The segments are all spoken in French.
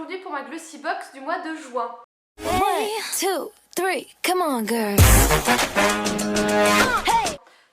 aujourd'hui pour ma Glossy Box du mois de juin. 1, 2, 3, come on girls.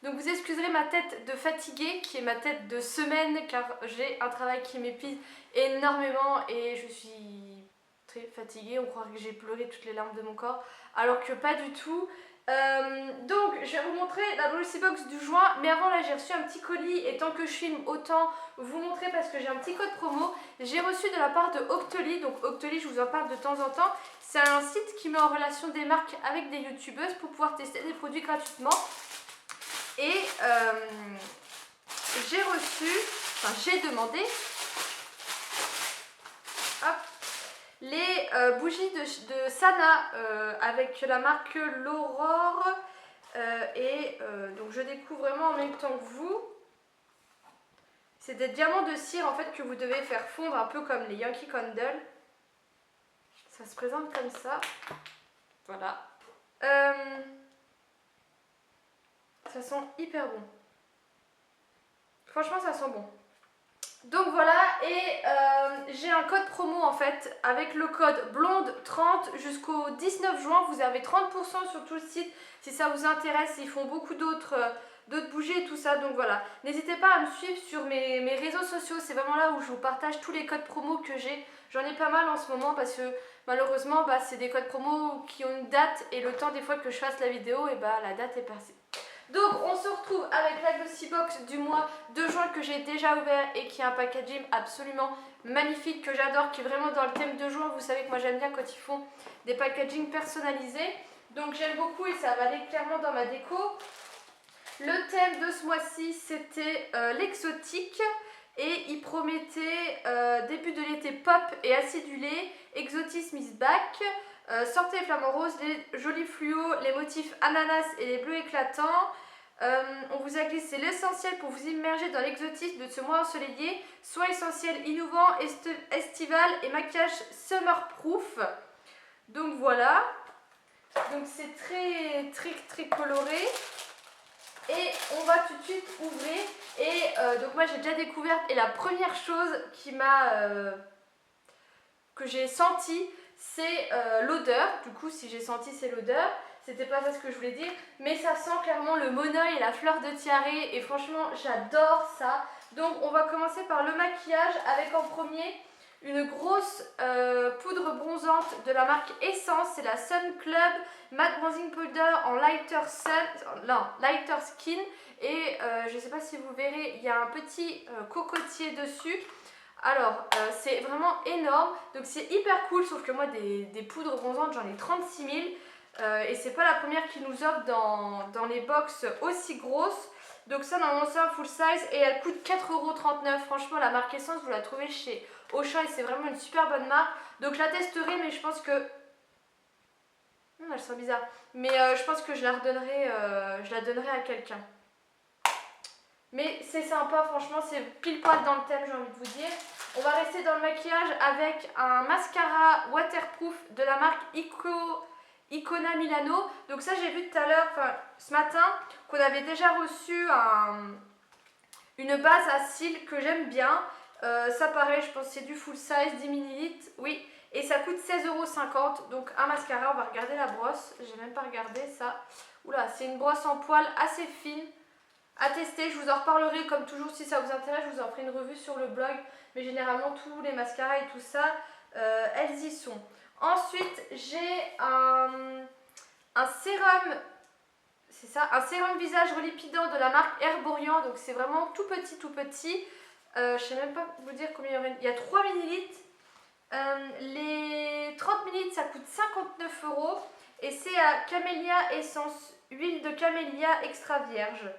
Donc vous excuserez ma tête de fatiguée qui est ma tête de semaine car j'ai un travail qui m'épuise énormément et je suis très fatiguée. On croirait que j'ai pleuré toutes les larmes de mon corps alors que pas du tout. Donc je vais vous montrer la Glossy Box du juin, mais avant là j'ai reçu un petit colis et tant que je filme autant vous montrer parce que j'ai un petit code promo. J'ai reçu de la part de Octoly, donc Octoly je vous en parle de temps en temps. C'est un site qui met en relation des marques avec des youtubeuses pour pouvoir tester des produits gratuitement. Et j'ai reçu, enfin j'ai demandé hop, les bougies de Sana avec la marque l'Aurore donc je découvre vraiment en même temps que vous. C'est des diamants de cire en fait que vous devez faire fondre un peu comme les Yankee Candle. Ça se présente comme ça. Voilà. Ça sent hyper bon. Franchement ça sent bon. Donc voilà, et j'ai un code promo en fait avec le code blonde30 jusqu'au 19 juin. Vous avez 30% sur tout le site si ça vous intéresse. Ils font beaucoup d'autres bougies et tout ça. Donc voilà, n'hésitez pas à me suivre sur mes réseaux sociaux. C'est vraiment là où je vous partage tous les codes promo que j'ai. J'en ai pas mal en ce moment parce que malheureusement c'est des codes promo qui ont une date. Et le temps des fois que je fasse la vidéo, et la date est passée. Donc on se retrouve avec la Glossy Box du mois de juin que j'ai déjà ouvert et qui a un packaging absolument magnifique que j'adore, qui est vraiment dans le thème de juin. Vous savez que moi j'aime bien quand ils font des packaging personnalisés. Donc j'aime beaucoup et ça va aller clairement dans ma déco. Le thème de ce mois-ci c'était l'exotique et il promettait début de l'été pop et acidulé, exotisme is back. Sortez les flamants roses, les jolis fluos, les motifs ananas et les bleus éclatants. On vous a glissé l'essentiel pour vous immerger dans l'exotisme de ce mois ensoleillé, soit essentiel innovant, estival et maquillage summerproof. Donc voilà, donc c'est très coloré. Et on va tout de suite ouvrir. Et donc moi j'ai déjà découvert et la première chose que j'ai senti, c'est l'odeur. Du coup si j'ai senti c'est l'odeur, c'était pas ça ce que je voulais dire, mais ça sent clairement le monoeil et la fleur de tiare et franchement j'adore ça. Donc on va commencer par le maquillage avec en premier une grosse poudre bronzante de la marque Essence, c'est la Sun Club Matte Bronzing Powder en lighter skin et je sais pas si vous verrez, il y a un petit cocotier dessus. Alors c'est vraiment énorme, donc c'est hyper cool, sauf que moi des poudres bronzantes j'en ai 36 000 et c'est pas la première qui nous offre dans les box aussi grosses. Donc ça normalement c'est un full size et elle coûte 4,39 €. Franchement la marque Essence vous la trouvez chez Auchan et c'est vraiment une super bonne marque. Donc je la testerai mais je pense que... elle sent bizarre. Mais je pense que je la donnerai à quelqu'un. Mais c'est sympa, franchement, c'est pile poil dans le thème, j'ai envie de vous dire. On va rester dans le maquillage avec un mascara waterproof de la marque Icona Milano. Donc ça, j'ai vu tout à l'heure, enfin ce matin, qu'on avait déjà reçu une base à cils que j'aime bien. Ça pareil, je pense que c'est du full size, 10 ml, oui. Et ça coûte 16,50 €. Donc un mascara, on va regarder la brosse. J'ai même pas regardé ça. Oula, c'est une brosse en poil assez fine. À tester, je vous en reparlerai comme toujours si ça vous intéresse, je vous en ferai une revue sur le blog, mais généralement tous les mascaras et tout ça, elles y sont. Ensuite j'ai un sérum, c'est ça, un sérum visage relipidant de la marque Herborian, donc c'est vraiment tout petit, je sais même pas vous dire combien il y a 3 ml, les 30 ml ça coûte 59 € et c'est à Camélia Essence, huile de camélia extra vierge.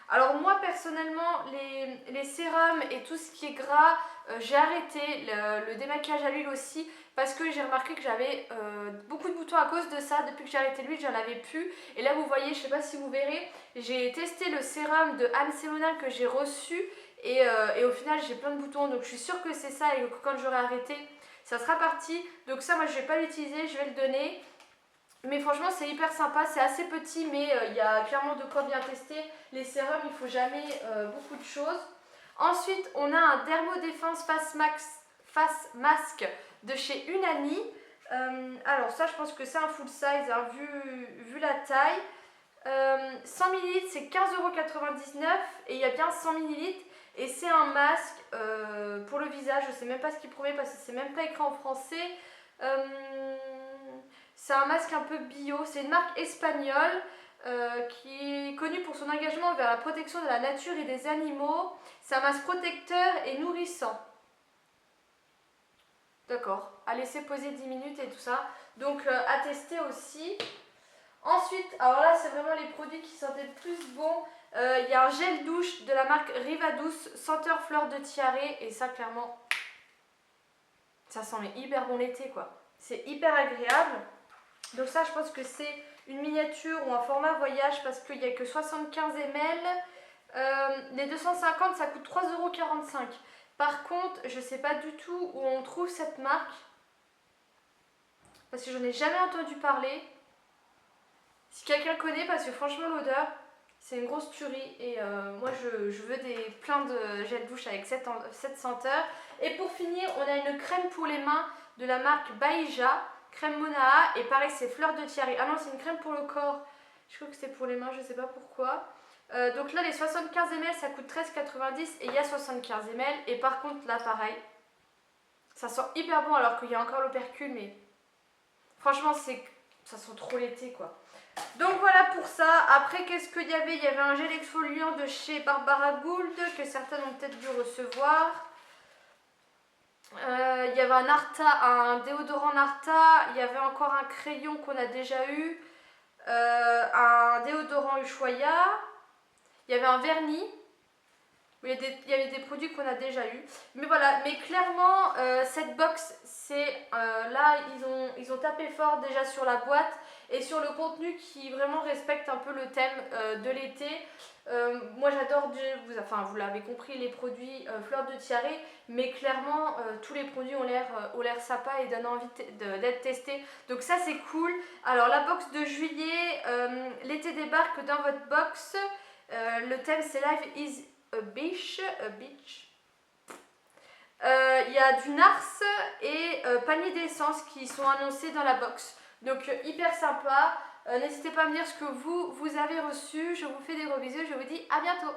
Alors moi personnellement les sérums et tout ce qui est gras, j'ai arrêté le démaquillage à l'huile aussi parce que j'ai remarqué que j'avais beaucoup de boutons à cause de ça. Depuis que j'ai arrêté l'huile j'en avais plus et là vous voyez, je sais pas si vous verrez, j'ai testé le sérum de Anne Sémonin que j'ai reçu et au final j'ai plein de boutons, donc je suis sûre que c'est ça et que quand j'aurai arrêté ça sera parti. Donc ça moi je vais pas l'utiliser, je vais le donner. Mais franchement c'est hyper sympa, c'est assez petit mais il y a clairement de quoi bien tester. Les sérums il faut jamais beaucoup de choses. Ensuite on a un Dermo Défense face masque de chez Unani. Alors ça je pense que c'est un full size hein, vu la taille. 100 ml c'est 15,99 € et il y a bien 100 ml et c'est un masque pour le visage. Je sais même pas ce qu'il promet parce que c'est même pas écrit en français. C'est un masque un peu bio, c'est une marque espagnole qui est connue pour son engagement vers la protection de la nature et des animaux. C'est un masque protecteur et nourrissant. D'accord, à laisser poser 10 minutes et tout ça. Donc à tester aussi. Ensuite, alors là c'est vraiment les produits qui sentaient le plus bon. Il y a un gel douche de la marque Rivadouce, senteur fleur de tiare. Et ça clairement, ça sent mais hyper bon l'été quoi. C'est hyper agréable. Donc ça je pense que c'est une miniature ou un format voyage parce qu'il n'y a que 75 ml. Les 250 ça coûte 3,45 €. Par contre, je ne sais pas du tout où on trouve cette marque. Parce que je n'en ai jamais entendu parler. Si quelqu'un connaît, parce que franchement l'odeur, c'est une grosse tuerie. Et moi je veux plein de gel douche avec cette senteur. Et pour finir, on a une crème pour les mains de la marque Baija. Crème Monaha. Et pareil, c'est fleur de tiare. Ah non, c'est une crème pour le corps. Je crois que c'est pour les mains, je ne sais pas pourquoi. Donc là les 75 ml ça coûte 13,90 € et il y a 75 ml et par contre là pareil ça sent hyper bon alors qu'il y a encore l'opercule mais franchement ça sent trop l'été quoi. Donc voilà pour ça. Après qu'est-ce qu'il y avait? Il y avait un gel exfoliant de chez Barbara Gould que certains ont peut-être dû recevoir. Il y avait un déodorant Narta, il y avait encore un crayon qu'on a déjà eu, un déodorant Ushuaïa. Il y avait un vernis, il y avait des produits qu'on a déjà eu. Mais voilà, mais clairement, cette box, c'est là, ils ont tapé fort déjà sur la boîte et sur le contenu qui vraiment respecte un peu le thème de l'été. Moi j'adore, vous l'avez compris, les produits fleurs de tiare, mais clairement tous les produits ont l'air sympa et donnent envie d'être testés. Donc ça c'est cool. Alors la box de juillet, l'été débarque dans votre box. Le thème c'est Life is a beach. Il y a du Nars et panier d'essence qui sont annoncés dans la box. Donc hyper sympa. N'hésitez pas à me dire ce que vous avez reçu. Je vous fais des gros bisous. Je vous dis à bientôt.